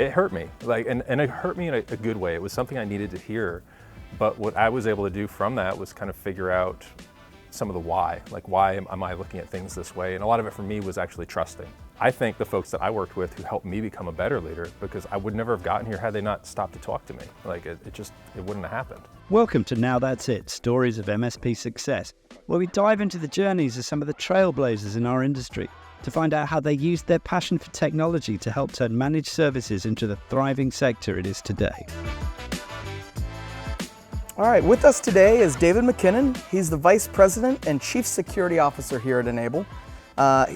It hurt me, and it hurt me in a good way. It was something I needed to hear, but what I was able to do from that was kind of figure out some of the why. Like, why am I looking at things this way? And a lot of it for me was actually trusting. I thank the folks that I worked with who helped me become a better leader, because I would never have gotten here had they not stopped to talk to me. Like, it wouldn't have happened. Welcome to Now That's It, Stories of MSP Success, where we dive into the journeys of some of the trailblazers in our industry to find out how they used their passion for technology to help turn managed services into the thriving sector it is today. All right, with us today is David McKinnon. He's the Vice President and Chief Security Officer here at N-able.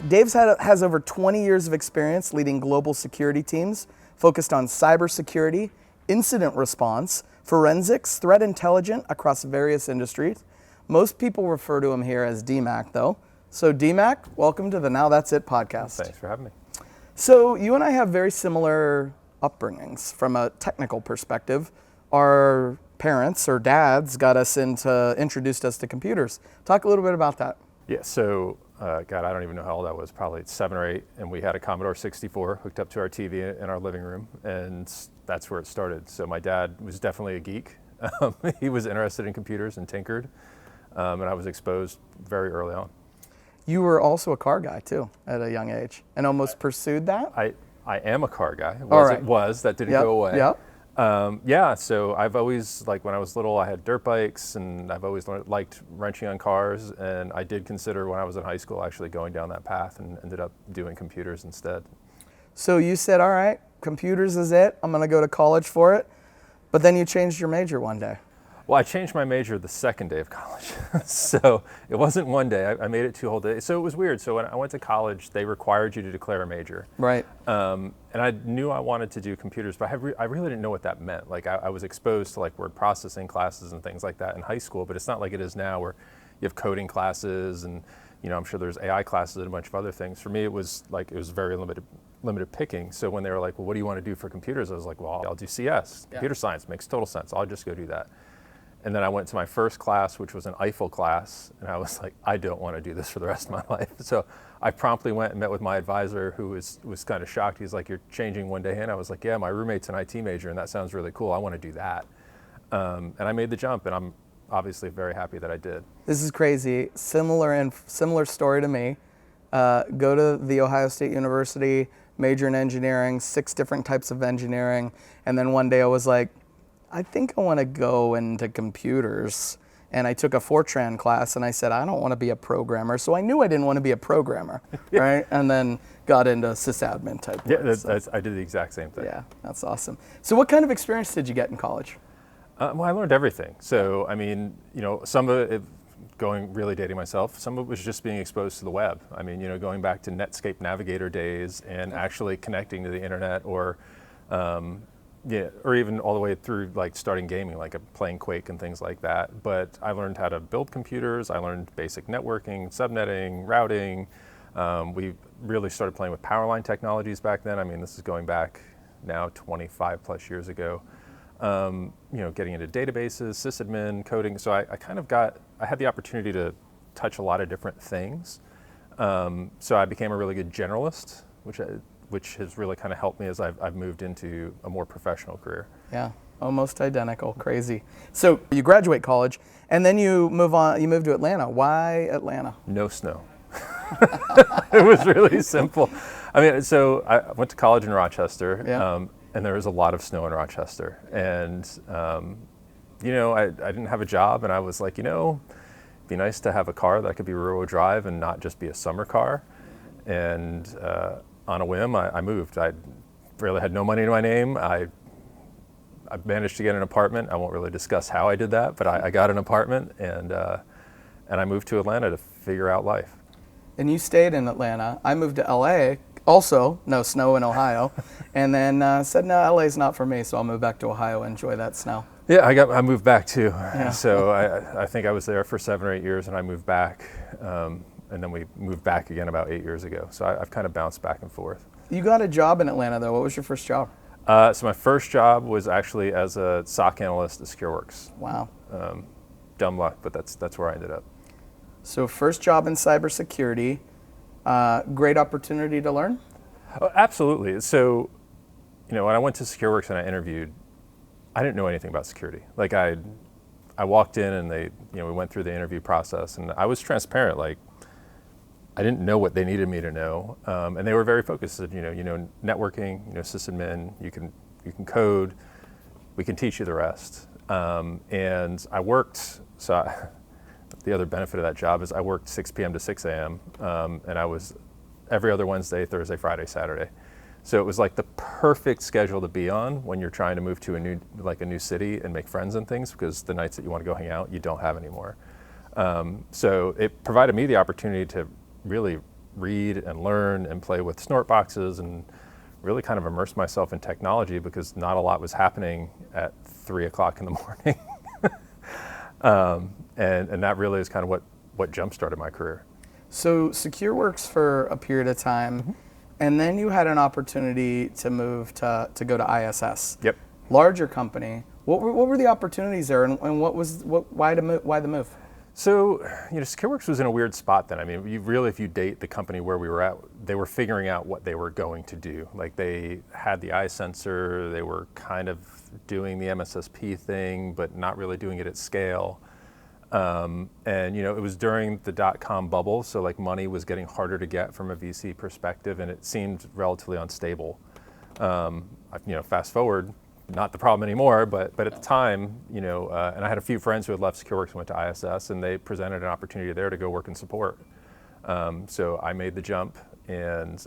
Dave has over 20 years of experience leading global security teams focused on cybersecurity, incident response, forensics, threat intelligence across various industries. Most people refer to him here as DMAC though. So DMAC, welcome to the Now That's It podcast. Thanks for having me. So you and I have very similar upbringings from a technical perspective. Our parents or dads got us introduced us to computers. Talk a little bit about that. Yeah, so, God, I don't even know how old I was, probably 7 or 8, and we had a Commodore 64 hooked up to our TV in our living room, and that's where it started. So my dad was definitely a geek. He was interested in computers and tinkered, and I was exposed very early on. You were also a car guy too at a young age and almost pursued that? I am a car guy. That didn't Yep. go away. Yep. Yeah, so I've always, like when I was little, I had dirt bikes, and I've always liked wrenching on cars, and I did consider when I was in high school actually going down that path and ended up doing computers instead. So you said, all right, computers is it, I'm gonna go to college for it, but then you changed your major one day. Well, I changed my major the second day of college. So it wasn't one day, I made it 2 whole days. So it was weird. So when I went to college, they required you to declare a major. Right. And I knew I wanted to do computers, but I really didn't know what that meant. Like I was exposed to like word processing classes and things like that in high school, but it's not like it is now where you have coding classes and, you know, I'm sure there's AI classes and a bunch of other things. For me, it was very limited picking. So when they were like, well, what do you want to do for computers? I was like, well, I'll do CS. Yeah. Computer science makes total sense. I'll just go do that. And then I went to my first class, which was an Eiffel class, and I was like, I don't want to do this for the rest of my life. So I promptly went and met with my advisor, who was kind of shocked. He's like, you're changing one day in? I was like, yeah, my roommate's an IT major, and that sounds really cool. I want to do that. And I made the jump, and I'm obviously very happy that I did. This is crazy. Similar story to me. Go to the Ohio State University, major in engineering, 6 different types of engineering, and then one day I was like, I think I want to go into computers. And I took a Fortran class and I said, I don't want to be a programmer. So I knew I didn't want to be a programmer, right? And then got into sysadmin type work. Yeah, I did the exact same thing. Yeah, that's awesome. So what kind of experience did you get in college? Well, I learned everything. So, I mean, you know, some of it, really dating myself, some of it was just being exposed to the web. I mean, you know, going back to Netscape Navigator days and actually connecting to the internet or, yeah, or even all the way through like starting gaming, like playing Quake and things like that. But I learned how to build computers. I learned basic networking, subnetting, routing. We really started playing with power line technologies back then. I mean, this is going back now 25 plus years ago. You know, getting into databases, sysadmin, coding. So I had the opportunity to touch a lot of different things. So I became a really good generalist, which has really kind of helped me as I've moved into a more professional career. Yeah, almost identical, crazy. So you graduate college, and then you move to Atlanta. Why Atlanta? No snow. It was really simple. I mean, so I went to college in Rochester, and there was a lot of snow in Rochester. And, you know, I didn't have a job, and I was like, you know, it'd be nice to have a car that could be rear-wheel drive and not just be a summer car. And on a whim, I moved. I really had no money in my name. I managed to get an apartment. I won't really discuss how I did that, but I got an apartment, and I moved to Atlanta to figure out life. And you stayed in Atlanta. I moved to LA, also no snow in Ohio, and then said, no, LA's not for me, so I'll move back to Ohio and enjoy that snow. Yeah, I moved back too. Yeah. So I think I was there for 7 or 8 years, and I moved back. And then we moved back again about 8 years ago. So I've kind of bounced back and forth. You got a job in Atlanta though. What was your first job? So my first job was actually as a SOC analyst at Secureworks. Wow. Dumb luck, but that's where I ended up. So first job in cybersecurity, great opportunity to learn? Oh, absolutely. So, when I went to Secureworks and I interviewed, I didn't know anything about security. Like I walked in and we went through the interview process, and I was transparent. Like I didn't know what they needed me to know, and they were very focused. Networking, sysadmin, you can code, we can teach you the rest. And I worked. The other benefit of that job is I worked 6 p.m. to 6 a.m. And I was every other Wednesday, Thursday, Friday, Saturday. So it was like the perfect schedule to be on when you're trying to move to a new city and make friends and things, because the nights that you want to go hang out, you don't have anymore. So it provided me the opportunity to really read and learn and play with snort boxes and really kind of immerse myself in technology, because not a lot was happening at 3 o'clock in the morning. And that really is kind of what jump-started my career. So Secureworks for a period of time, and then you had an opportunity to move to go to ISS. Yep. Larger company. What were the opportunities there, and why the move? So, Secureworks was in a weird spot then. I mean, if you date the company where we were at, they were figuring out what they were going to do. Like they had the eye sensor, they were kind of doing the MSSP thing, but not really doing it at scale. And it was during the dot-com bubble, so like money was getting harder to get from a VC perspective, and it seemed relatively unstable. Fast forward, not the problem anymore, but at the time, and I had a few friends who had left Secureworks and went to ISS, and they presented an opportunity there to go work in support. So I made the jump and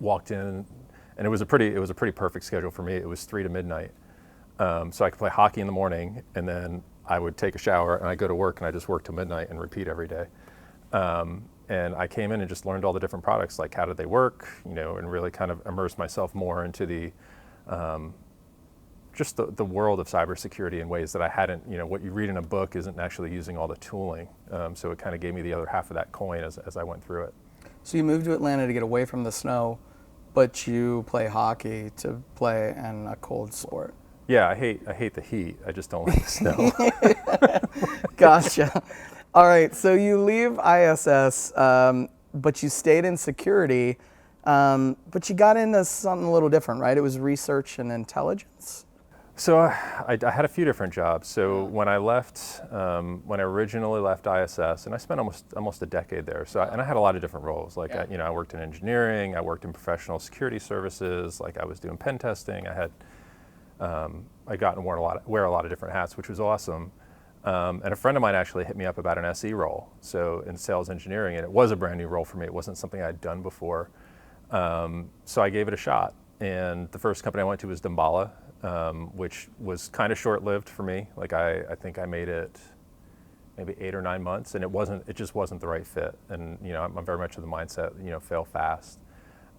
walked in, and it was a pretty perfect schedule for me. It was 3 to midnight, so I could play hockey in the morning, and then I would take a shower and I go to work, and I just work till midnight and repeat every day. And I came in and just learned all the different products, like how did they work, and really kind of immersed myself more into the just the world of cybersecurity in ways that I hadn't, what you read in a book isn't actually using all the tooling. So it kind of gave me the other half of that coin as I went through it. So you moved to Atlanta to get away from the snow, but you play hockey to play in a cold sport. Yeah, I hate the heat. I just don't like the snow. Gotcha. All right, so you leave ISS, but you stayed in security, but you got into something a little different, right? It was research and intelligence. So I had a few different jobs. So when I originally left ISS, and I spent almost a decade there. So and I had a lot of different roles. Like I worked in engineering, I worked in professional security services. Like I was doing pen testing. I got and wear a lot of different hats, which was awesome. And a friend of mine actually hit me up about an SE role, so in sales engineering, and it was a brand new role for me. It wasn't something I'd done before. So I gave it a shot. And the first company I went to was Damballa, which was kind of short-lived for me. Like I think I made it maybe 8 or 9 months, and it just wasn't the right fit. And I'm very much of the mindset, fail fast.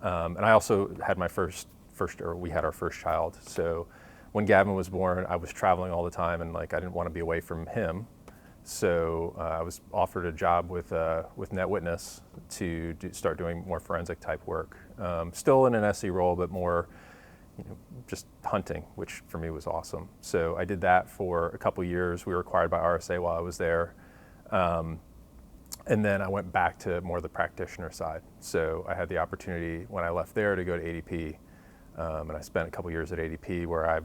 And I also had we had our first child. So when Gavin was born, I was traveling all the time, and I didn't want to be away from him. So I was offered a job with NetWitness to start doing more forensic type work. Still in an SE role, but more, just hunting, which for me was awesome. So I did that for a couple years. We were acquired by RSA while I was there. And then I went back to more the practitioner side. So I had the opportunity when I left there to go to ADP. And I spent a couple years at ADP where I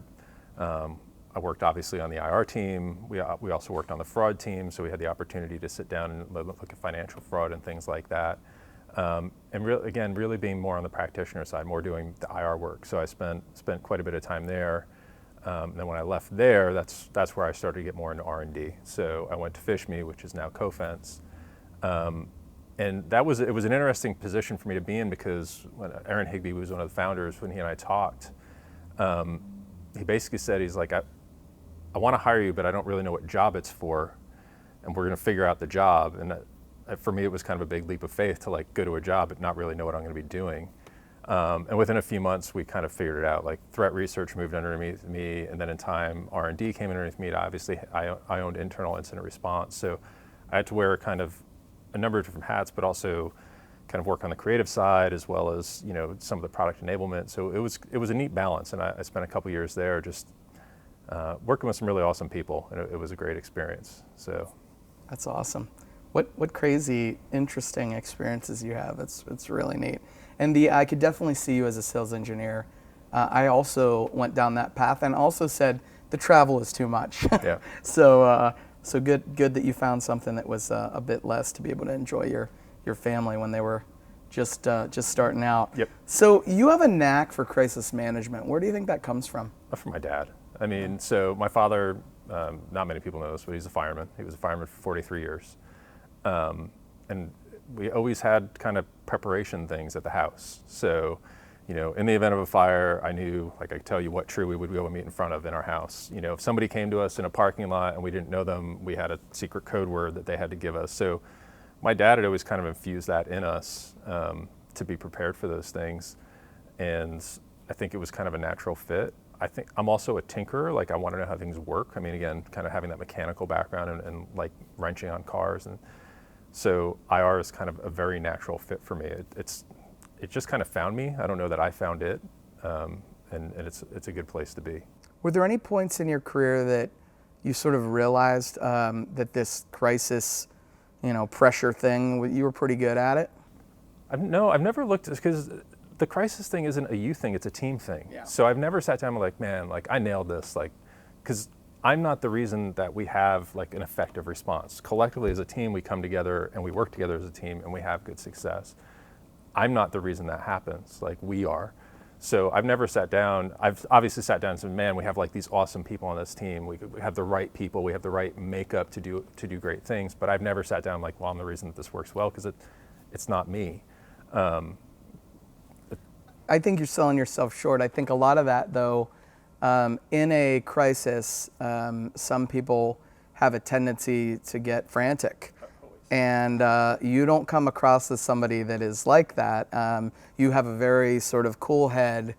worked obviously on the IR team. We also worked on the fraud team, so we had the opportunity to sit down and look at financial fraud and things like that. And really being more on the practitioner side, more doing the IR work. So I spent quite a bit of time there. Then when I left there, that's where I started to get more into R&D. So I went to FishMe, which is now Cofense. And it was an interesting position for me to be in, because when Aaron Higbee was one of the founders, when he and I talked, he basically said, he's like, I want to hire you, but I don't really know what job it's for, and we're going to figure out the job. And for me, it was kind of a big leap of faith to go to a job but not really know what I'm going to be doing. And within a few months, we kind of figured it out. Threat research moved underneath me, and then in time, R&D came underneath me. Obviously, I owned internal incident response, so I had to wear kind of a number of different hats, but also kind of work on the creative side as well as some of the product enablement. So it was a neat balance, and I spent a couple years there just working with some really awesome people, and it was a great experience. So that's awesome. What crazy, interesting experiences you have. It's really neat. And I could definitely see you as a sales engineer I also went down that path and also said the travel is too much. Yeah. So good that you found something that was a bit less to be able to enjoy your family when they were just starting out. Yep. So you have a knack for crisis management. Where do you think that comes from? From my dad. I mean, so my father, not many people know this, but he's a fireman. He was a fireman for 43 years. And we always had kind of preparation things at the house. So, you know, in the event of a fire, I knew, like I could tell you what tree we would go and meet in front of in our house. You know, if somebody came to us in a parking lot and we didn't know them, we had a secret code word that they had to give us. So my dad had always kind of infused that in us to be prepared for those things. And I think it was kind of a natural fit. I think I'm also a tinkerer. Like I want to know how things work. I mean, again, kind of having that mechanical background and like wrenching on cars. And so IR is kind of a very natural fit for me. It just kind of found me. I don't know that I found it. And it's a good place to be. Were there any points in your career that you sort of realized that this crisis, pressure thing, you were pretty good at it? I've never looked, because the crisis thing isn't a you thing, it's a team thing. Yeah. So I've never sat down and like, man, like I nailed this, like, because I'm not the reason that we have like an effective response. Collectively as a team, we come together and we work together as a team and we have good success. I'm not the reason that happens, like we are. So I've never sat down, I've obviously sat down and said, man, we have like these awesome people on this team. We have the right people, we have the right makeup to do great things, but I've never sat down like, well, I'm the reason that this works well, because it's not me. I think you're selling yourself short. I think a lot of that, though, in a crisis, some people have a tendency to get frantic. And you don't come across as somebody that is like that. You have a very sort of cool head.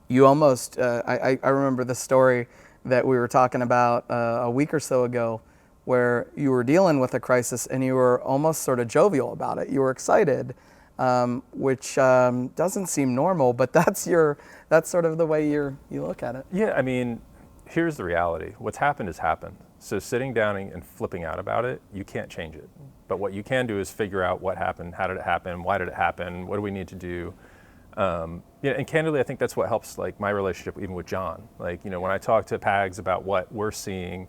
You almost, I remember the story that we were talking about a week or so ago, where you were dealing with a crisis and you were almost sort of jovial about it. You were excited. Which doesn't seem normal, but that's sort of the way you look at it. Yeah, I mean, here's the reality. What's happened has happened. So sitting down and flipping out about it, you can't change it. But what you can do is figure out what happened, how did it happen, why did it happen, what do we need to do? And candidly, I think that's what helps like my relationship even with John. Like, when I talk to Pags about what we're seeing,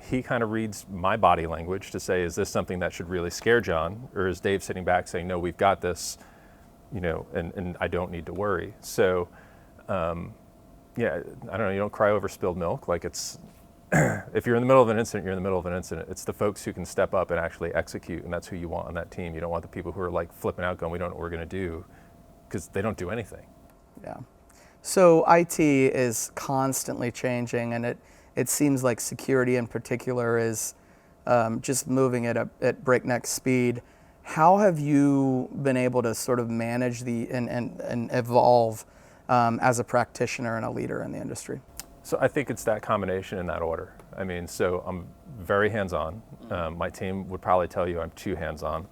he kind of reads my body language to say, is this something that should really scare John? Or is Dave sitting back saying, no, we've got this, and I don't need to worry. So, yeah, I don't know, you don't cry over spilled milk. Like if you're in the middle of an incident, you're in the middle of an incident. It's the folks who can step up and actually execute, and that's who you want on that team. You don't want the people who are like flipping out going, we don't know what we're gonna do, because they don't do anything. Yeah. So IT is constantly changing, and it seems like security in particular is just moving at breakneck speed. How have you been able to sort of manage and evolve as a practitioner and a leader in the industry? So I think it's that combination in that order. I mean, so I'm very hands-on. My team would probably tell you I'm too hands-on.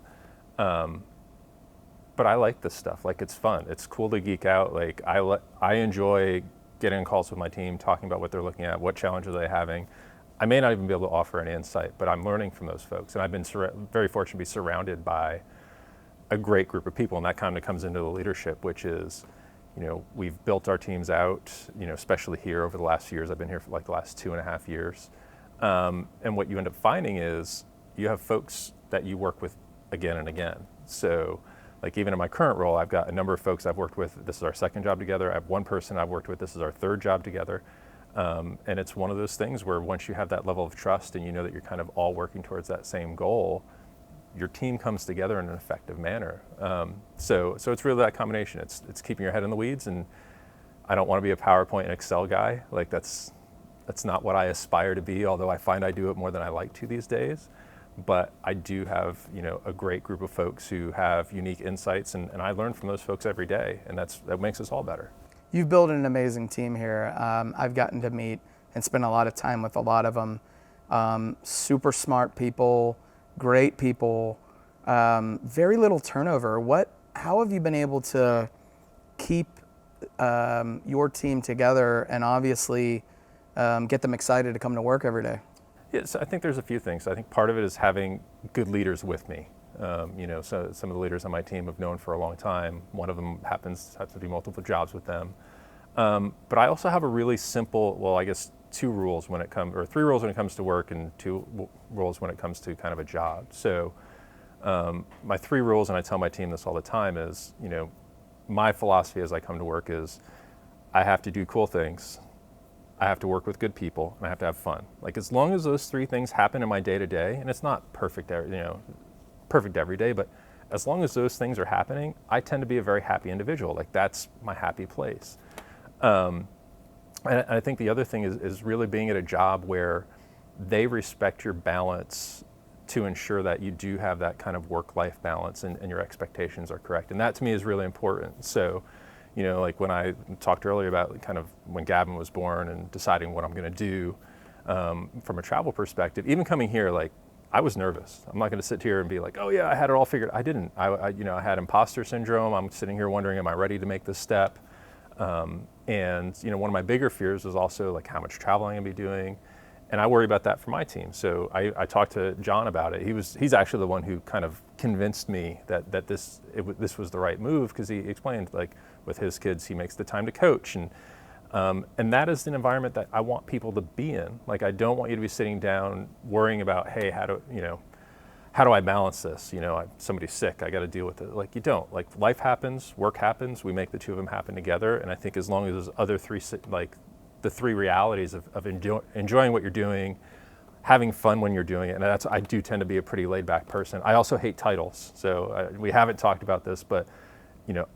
But I like this stuff. Like, it's fun. It's cool to geek out. Like, I enjoy getting on calls with my team, talking about what they're looking at, what challenges they're having. I may not even be able to offer any insight, but I'm learning from those folks. And I've been very fortunate to be surrounded by a great group of people, and that kind of comes into the leadership, which is, we've built our teams out, especially here over the last few years. I've been here for like the last 2.5 years. And what you end up finding is you have folks that you work with again and again. So like even in my current role, I've got a number of folks I've worked with. This is our second job together. I have one person I've worked with. This is our third job together. And it's one of those things where once you have that level of trust and you know that you're kind of all working towards that same goal, your team comes together in an effective manner. So it's really that combination. It's keeping your head in the weeds, and I don't want to be a PowerPoint and Excel guy. Like that's not what I aspire to be, although I find I do it more than I like to these days. But I do have, a great group of folks who have unique insights, and I learn from those folks every day, and that makes us all better. You've built an amazing team here. I've gotten to meet and spend a lot of time with a lot of them. Super smart people, great people, very little turnover. How have you been able to keep your team together and obviously get them excited to come to work every day? Yeah, so I think there's a few things. I think part of it is having good leaders with me. So some of the leaders on my team have known for a long time. One of them happens to do multiple jobs with them. But I also have a really simple, well, I guess 2 rules when it comes, or 3 rules when it comes to work and 2 rules when it comes to kind of a job. So my 3 rules, and I tell my team this all the time, is, my philosophy as I come to work is I have to do cool things, I have to work with good people, and I have to have fun. Like, as long as those 3 things happen in my day-to-day, and it's not perfect, perfect every day, but as long as those things are happening, I tend to be a very happy individual. Like, that's my happy place. And I think the other thing is really being at a job where they respect your balance to ensure that you do have that kind of work-life balance and your expectations are correct. And that to me is really important. So, like when I talked earlier about kind of when Gavin was born and deciding what I'm going to do from a travel perspective, even coming here, like, I was nervous. I'm not going to sit here and be like, oh yeah, I had it all figured. I didn't. I had imposter syndrome. I'm sitting here wondering, am I ready to make this step? And one of my bigger fears was also like how much traveling I'm going to be doing. And I worry about that for my team. So I talked to John about it. He's actually the one who kind of convinced me that this was the right move, because he explained, like, with his kids, he makes the time to coach. And that is an environment that I want people to be in. Like, I don't want you to be sitting down worrying about, hey, how do I balance this? Somebody's sick, I got to deal with it. Like, you don't. Like, life happens, work happens, we make the 2 of them happen together. And I think as long as those other 3, like, the 3 realities of enjoying what you're doing, having fun when you're doing it, and I do tend to be a pretty laid-back person. I also hate titles. So we haven't talked about this, but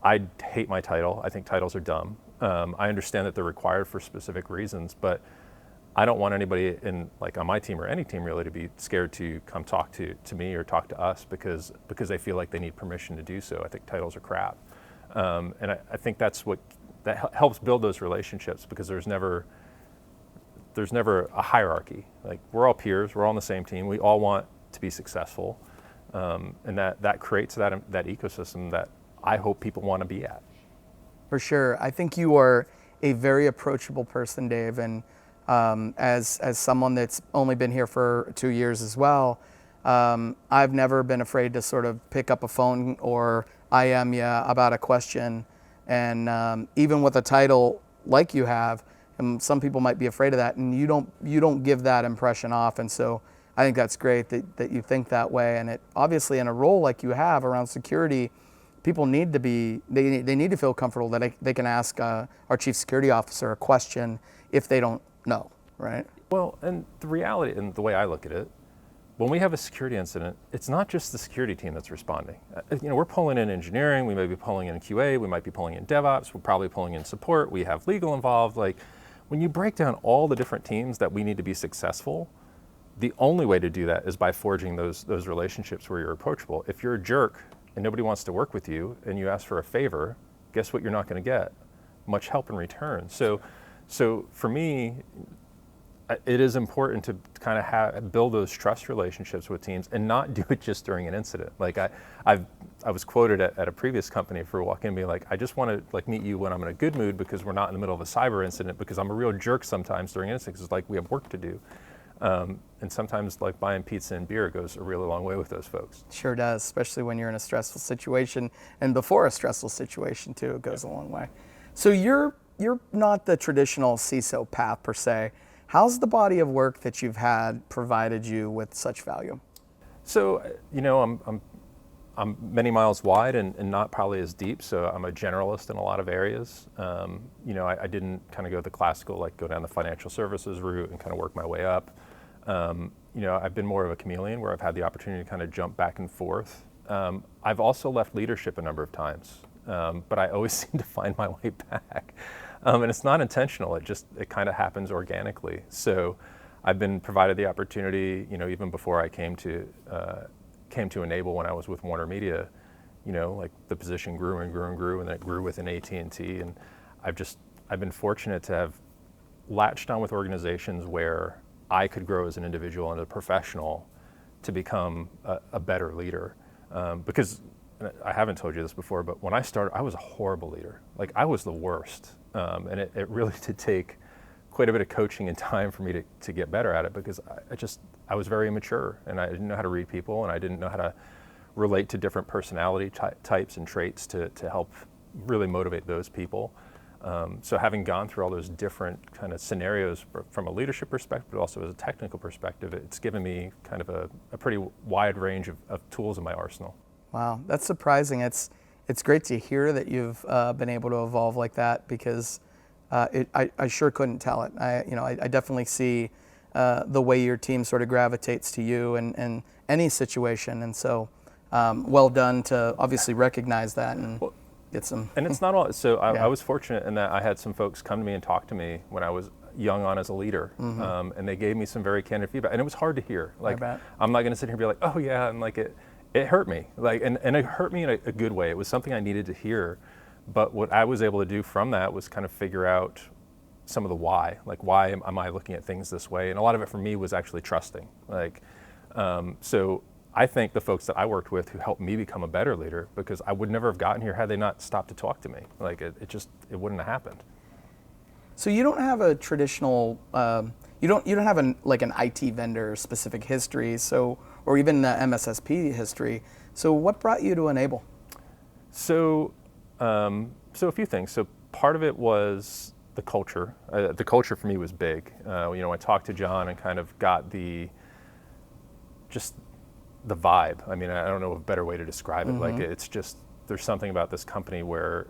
I hate my title. I think titles are dumb. I understand that they're required for specific reasons, but I don't want anybody on my team or any team really to be scared to come talk to me or talk to us because they feel like they need permission to do so. I think titles are crap. And I think that helps build those relationships, because there's never a hierarchy. Like, we're all peers, we're all on the same team, we all want to be successful. And that creates that ecosystem that I hope people want to be at. For sure. I think you are a very approachable person, Dave, and as someone that's only been here for 2 years as well, I've never been afraid to sort of pick up a phone or IM you about a question. And even with a title like you have, and some people might be afraid of that, and you don't give that impression off. And so I think that's great that you think that way. And it obviously, in a role like you have around security, people need to they need to feel comfortable that they can ask our chief security officer a question if they don't know, right? Well, and the reality, and the way I look at it, when we have a security incident, it's not just the security team that's responding. We're pulling in engineering, we may be pulling in QA, we might be pulling in DevOps, we're probably pulling in support, we have legal involved. Like, when you break down all the different teams that we need to be successful, the only way to do that is by forging those relationships where you're approachable. If you're a jerk and nobody wants to work with you and you ask for a favor, guess what you're not going to get? Much help in return. So for me, it is important to kind of build those trust relationships with teams and not do it just during an incident. Like, I was quoted at a previous company for walking in and being like, I just want to meet you when I'm in a good mood, because we're not in the middle of a cyber incident, because I'm a real jerk sometimes during incidents. It's like we have work to do. And sometimes, like, buying pizza and beer goes a really long way with those folks. Sure does, especially when you're in a stressful situation, and before a stressful situation too, it goes a long way. So you're not the traditional CISO path per se. How's the body of work that you've had provided you with such value? So, I'm many miles wide and not probably as deep, so I'm a generalist in a lot of areas. I didn't kind of go the classical, like, go down the financial services route and kind of work my way up. I've been more of a chameleon, where I've had the opportunity to kind of jump back and forth. I've also left leadership a number of times, but I always seem to find my way back. And it's not intentional, it kind of happens organically. So I've been provided the opportunity, even before I came to Enable, when I was with Warner Media, like, the position grew and grew and grew, and then it grew within AT&T. And I've been fortunate to have latched on with organizations where I could grow as an individual and a professional to become a better leader. Because I haven't told you this before, but when I started, I was a horrible leader. Like, I was the worst. And it really did take quite a bit of coaching and time for me to get better at it, because I was very immature, and I didn't know how to read people, and I didn't know how to relate to different personality types and traits to help really motivate those people. So having gone through all those different kind of scenarios from a leadership perspective, but also as a technical perspective, it's given me kind of a pretty wide range of tools in my arsenal. Wow, that's surprising. It's great to hear that you've been able to evolve like that, because I sure couldn't tell it. I definitely see the way your team sort of gravitates to you in any situation, and so well done to obviously recognize that and get some. And it's not all. So I was fortunate in that I had some folks come to me and talk to me when I was young on as a leader, and they gave me some very candid feedback, and it was hard to hear. Like, I'm not going to sit here and be like, oh yeah, and like it hurt me, like, and it hurt me in a good way. It was something I needed to hear, but what I was able to do from that was kind of figure out some of the why, like why am I looking at things this way, and a lot of it for me was actually trusting. Like, so I thank the folks that I worked with who helped me become a better leader, because I would never have gotten here had they not stopped to talk to me. Like it wouldn't have happened. So you don't have a traditional, you don't have an IT vendor specific history, so, or even MSSP history. So what brought you to Enable? So, so a few things. So part of it was the culture. The culture for me was big. I talked to John and kind of got the vibe. I mean, I don't know a better way to describe it. Like, it's just, there's something about this company where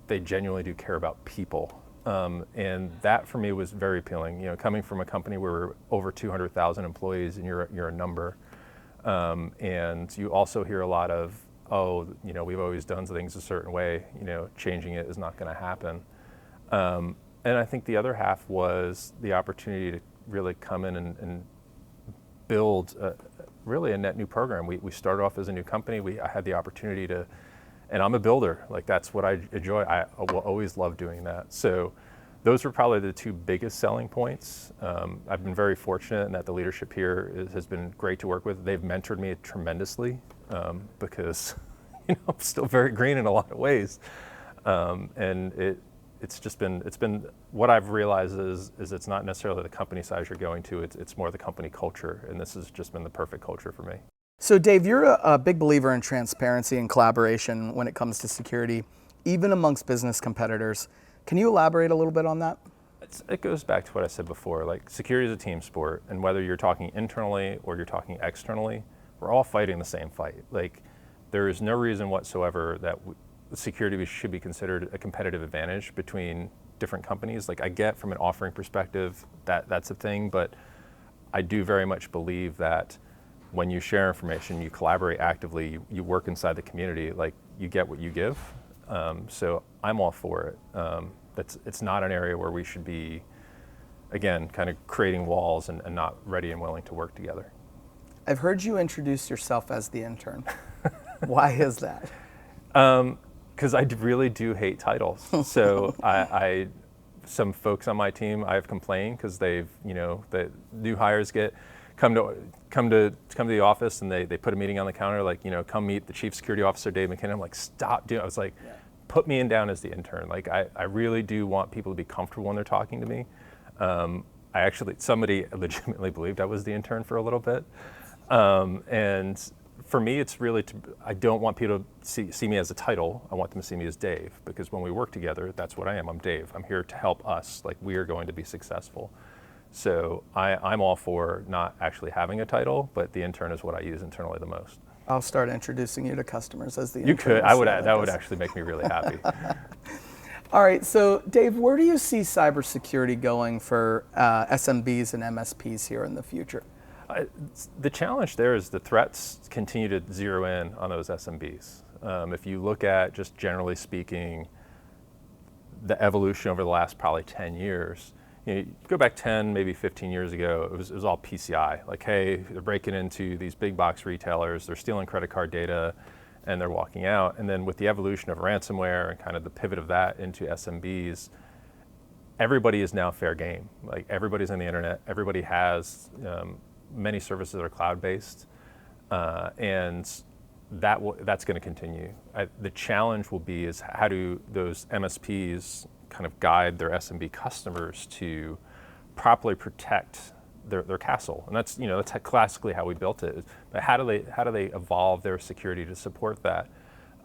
they genuinely do care about people. And that for me was very appealing. Coming from a company where we're over 200,000 employees and you're a number. And you also hear a lot of, we've always done things a certain way, changing it is not going to happen. And I think the other half was the opportunity to really come in and build really a net new program. We started off as a new company. I had the opportunity to, and I'm a builder. Like, that's what I enjoy. I will always love doing that. So those were probably the two biggest selling points. I've been very fortunate in that the leadership here has been great to work with. They've mentored me tremendously because I'm still very green in a lot of ways. And it's been what I've realized is it's not necessarily the company size you're going to, it's more the company culture, and this has just been the perfect culture for me. So Dave, you're a big believer in transparency and collaboration when it comes to security, even amongst business competitors. Can you elaborate a little bit on that? It goes back to what I said before, like, security is a team sport, and whether you're talking internally or you're talking externally, we're all fighting the same fight. Like, there is no reason whatsoever that security should be considered a competitive advantage between different companies. Like, I get from an offering perspective that's a thing, but I do very much believe that when you share information, you collaborate actively, you work inside the community, like, you get what you give. So I'm all for it. It's not an area where we should be, again, kind of creating walls and not ready and willing to work together. I've heard you introduce yourself as the intern. Why is that? Because I really do hate titles. So some folks on my team, I have complained because the new hires come to the office and they put a meeting on the counter, like, come meet the Chief Security Officer, Dave McKinnon. I'm like, stop doing it. I was like, put me down as the intern. Like, I really do want people to be comfortable when they're talking to me. Somebody legitimately believed I was the intern for a little bit. And for me, it's really, I don't want people to see me as a title. I want them to see me as Dave, because when we work together, that's what I am. I'm Dave. I'm here to help us. Like, we are going to be successful. So I'm all for not actually having a title, but the intern is what I use internally the most. I'll start introducing you to customers as the intern. You could. That would actually make me really happy. All right. So Dave, where do you see cybersecurity going for SMBs and MSPs here in the future? The challenge there is the threats continue to zero in on those SMBs. If you look at, just generally speaking, the evolution over the last probably 10 years, you go back 10, maybe 15 years ago, it was all PCI. Like, hey, they're breaking into these big box retailers, they're stealing credit card data, and they're walking out. And then with the evolution of ransomware and kind of the pivot of that into SMBs, everybody is now fair game. Like, everybody's on the internet, everybody has many services are cloud-based, and that's going to continue. The challenge will be is how do those MSPs kind of guide their SMB customers to properly protect their castle, and that's that's classically how we built it. But how do they evolve their security to support that?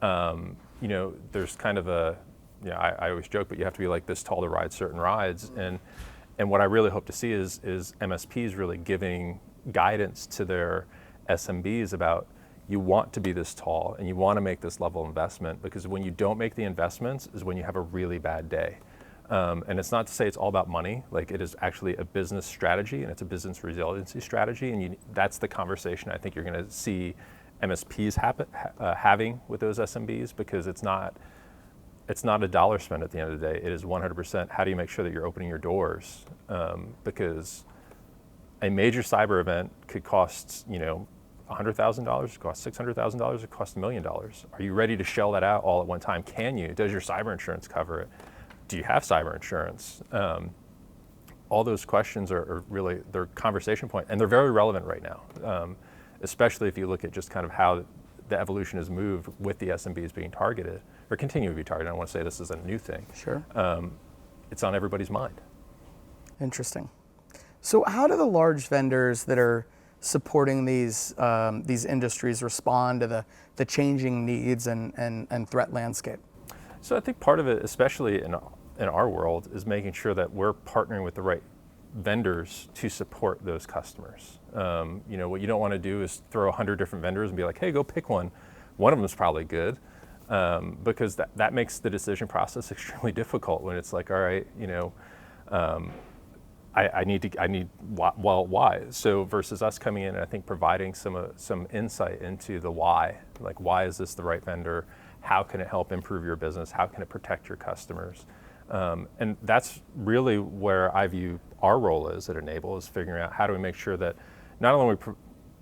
There's kind of I always joke, but you have to be like this tall to ride certain rides, and what I really hope to see is MSPs really giving guidance to their SMBs about, you want to be this tall and you want to make this level of investment, because when you don't make the investments is when you have a really bad day. And it's not to say it's all about money. Like, it is actually a business strategy, and it's a business resiliency strategy, and that's the conversation I think you're going to see MSPs having with those SMBs, because it's not a dollar spent at the end of the day. It is 100% how do you make sure that you're opening your doors, because a major cyber event could cost $100,000, it costs $600,000, it costs $1 million. Are you ready to shell that out all at one time? Can you? Does your cyber insurance cover it? Do you have cyber insurance? All those questions are really, they're conversation point, and they're very relevant right now, especially if you look at just kind of how the evolution has moved with the SMBs being targeted, or continue to be targeted. I don't want to say this is a new thing. Sure. It's on everybody's mind. Interesting. So how do the large vendors that are supporting these industries respond to the changing needs and threat landscape? So I think part of it, especially in our world, is making sure that we're partnering with the right vendors to support those customers. What you don't want to do is throw 100 different vendors and be like, hey, go pick one. One of them is probably good, because that makes the decision process extremely difficult when it's like, all right, I need why? So versus us coming in and I think providing some insight into the why, like, why is this the right vendor? How can it help improve your business? How can it protect your customers? And that's really where I view our role is at Enable, is figuring out how do we make sure that not only are we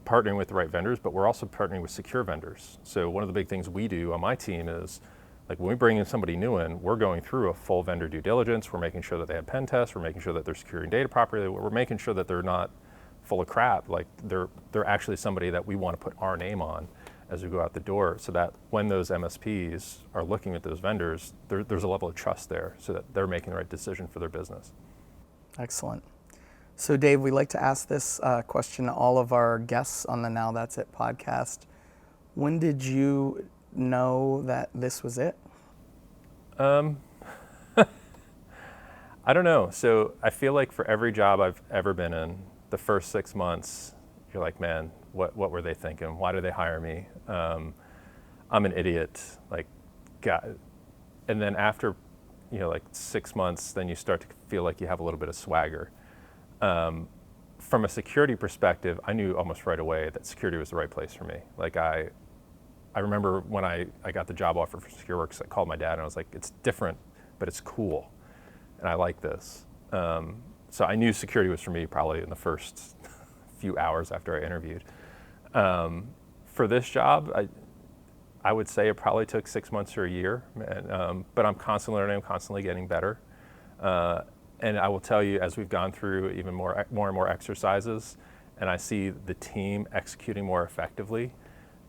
partnering with the right vendors, but we're also partnering with secure vendors. So one of the big things we do on my team is, like, when we bring in somebody new in, we're going through a full vendor due diligence. We're making sure that they have pen tests. We're making sure that they're securing data properly. We're making sure that they're not full of crap. Like, they're actually somebody that we want to put our name on as we go out the door, so that when those MSPs are looking at those vendors, there's a level of trust there, so that they're making the right decision for their business. Excellent. So Dave, we like to ask this question to all of our guests on the Now That's It podcast. When did you know that this was it? I don't know. So I feel like for every job I've ever been in, the first 6 months, you're like, man, what were they thinking? Why did they hire me? I'm an idiot. Like, God. And then after, 6 months, then you start to feel like you have a little bit of swagger. From a security perspective, I knew almost right away that security was the right place for me. Like, I remember when I got the job offer for Secureworks, I called my dad and I was like, it's different, but it's cool. And I like this. So I knew security was for me probably in the first few hours after I interviewed. For this job, I would say it probably took 6 months or a year, but I'm constantly learning, I'm constantly getting better. And I will tell you, as we've gone through even more and more exercises, and I see the team executing more effectively,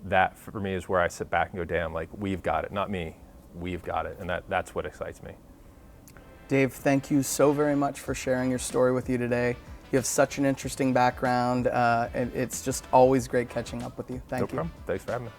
that for me is where I sit back and go, damn, like, we've got it, not me, we've got it. And that's what excites me. Dave, thank you so very much for sharing your story with you today. You have such an interesting background, and it's just always great catching up with you. Thank you. No problem. Thanks for having me.